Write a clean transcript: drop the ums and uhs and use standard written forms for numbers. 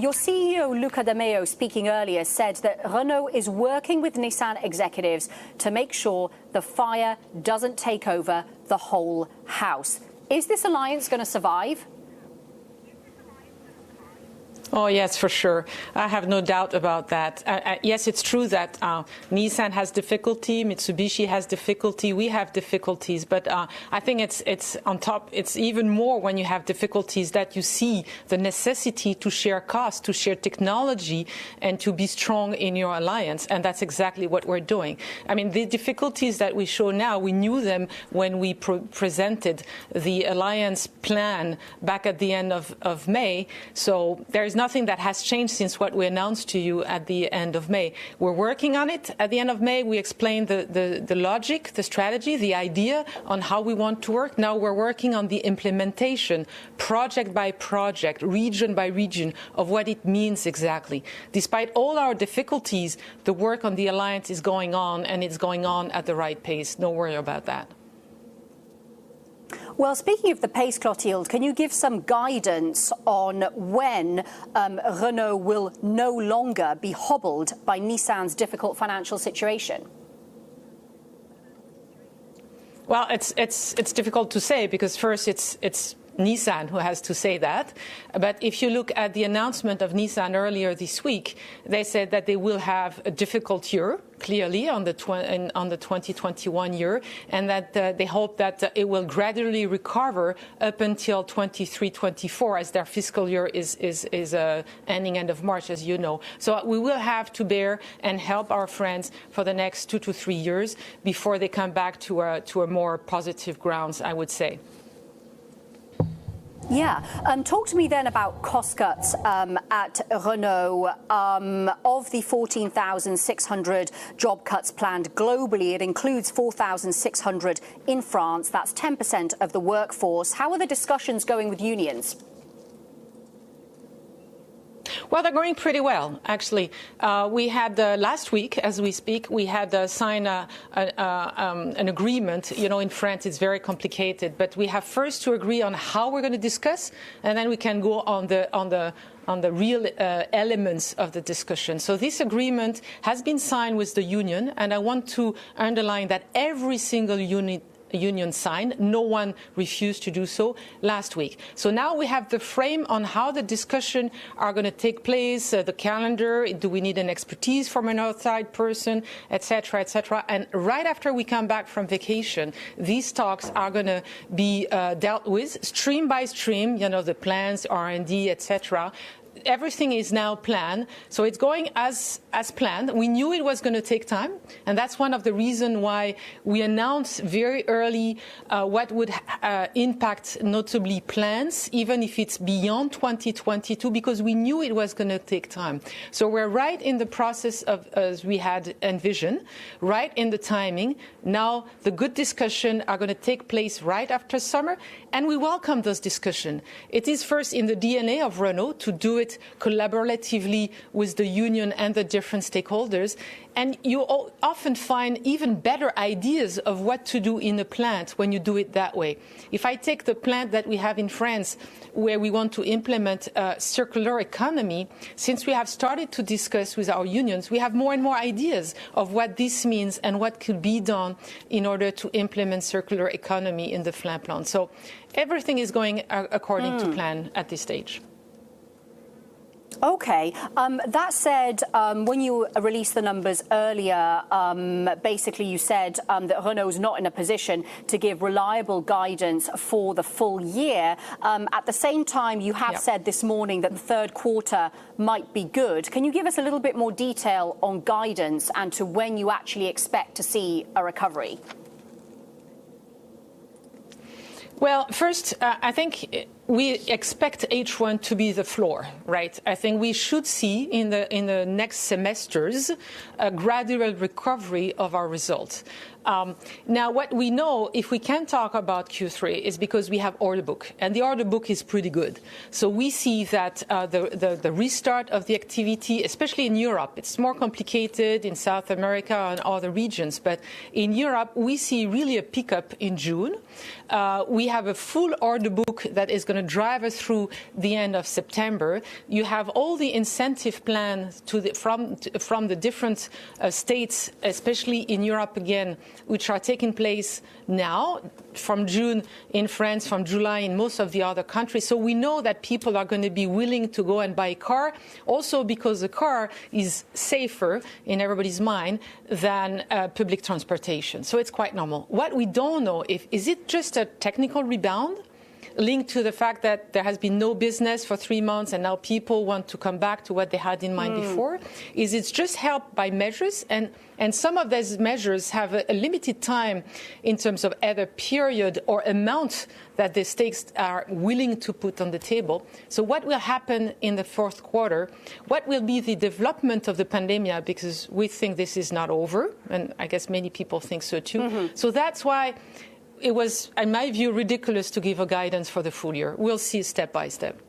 Your CEO, Luca De Meo, speaking earlier, said that Renault is working with Nissan executives to make sure the fire doesn't take over the whole house. Is this alliance going to survive? Oh, yes, for sure. I have no doubt about that. Yes, it's true that Nissan has difficulty, Mitsubishi has difficulty, we have difficulties. But I think it's on top, it's even more when you have difficulties that you see the necessity to share costs, to share technology, and to be strong in your alliance. And that's exactly what we're doing. I mean, the difficulties that we show now, we knew them when we presented the alliance plan back at the end of May. So there is nothing that has changed since what we announced to you at the end of May. We're working on it. At the end of May, we explained the logic, the strategy, the idea on how we want to work. Now we're working on the implementation, project by project, region by region, of what it means exactly. Despite all our difficulties, the work on the alliance is going on, and it's going on at the right pace. No worry about that. Well, speaking of the pace, Clotilde, can you give some guidance on when Renault will no longer be hobbled by Nissan's difficult financial situation? Well, it's difficult to say because first it's Nissan who has to say that. But if you look at the announcement of Nissan earlier this week, they said that they will have a difficult year, clearly, on the 2021 year, and that they hope that it will gradually recover up until 23-24, as their fiscal year is ending end of March, as you know. So we will have to bear and help our friends for the next 2 to 3 years before they come back to a more positive grounds, I would say. Yeah. Talk to me then about cost cuts at Renault. Of the 14,600 job cuts planned globally, it includes 4,600 in France. That's 10% of the workforce. How are the discussions going with unions? Well, they're going pretty well, actually. We had last week, as we speak, we had signed an agreement. You know, in France, it's very complicated, but we have first to agree on how we're going to discuss, and then we can go on the real elements of the discussion. So this agreement has been signed with the union, and I want to underline that every single union signed. No one refused to do so last week. So now we have the frame on how the discussion are going to take place, the calendar, do we need an expertise from an outside person, etc., etc. And right after we come back from vacation, these talks are going to be dealt with stream by stream, you know, the plans, R&D, etc. Everything is now planned, so it's going as planned. We knew it was going to take time, and that's one of the reasons why we announced very early what would impact notably plans, even if it's beyond 2022, because we knew it was going to take time. So we're right in the process of, as we had envisioned, right in the timing. Now the good discussions are going to take place right after summer, and we welcome those discussions. It is first in the DNA of Renault to do it collaboratively with the union and the different stakeholders. And you often find even better ideas of what to do in a plant when you do it that way. If I take the plant that we have in France, where we want to implement a circular economy, since we have started to discuss with our unions, we have more and more ideas of what this means and what could be done in order to implement circular economy in the plant. So everything is going according to plan at this stage. Okay. That said, when you released the numbers earlier, basically you said that Renault's not in a position to give reliable guidance for the full year. At the same time, you have said this morning that the third quarter might be good. Can you give us a little bit more detail on guidance and to when you actually expect to see a recovery? Well, first, I think we expect H1 to be the floor, right? I think we should see in the next semesters a gradual recovery of our results. Now, what we know, if we can talk about Q3, is because we have order book, and the order book is pretty good. So we see that the restart of the activity, especially in Europe, it's more complicated in South America and other regions, but in Europe, we see really a pickup in June. We have a full order book that is going to drive us through the end of September. You have all the incentive plans from the different states, especially in Europe again, which are taking place now, from June in France, from July in most of the other countries. So we know that people are going to be willing to go and buy a car, also because the car is safer in everybody's mind than public transportation. So it's quite normal. What we don't know is it just a technical rebound linked to the fact that there has been no business for 3 months and now people want to come back to what they had in mind before? Is it just helped by measures? And some of those measures have a limited time in terms of either period or amount that the states are willing to put on the table. So what will happen in the fourth quarter? What will be the development of the pandemic? Because we think this is not over, and I guess many people think so too. So that's why it was, in my view, ridiculous to give a guidance for the full year. We'll see step by step.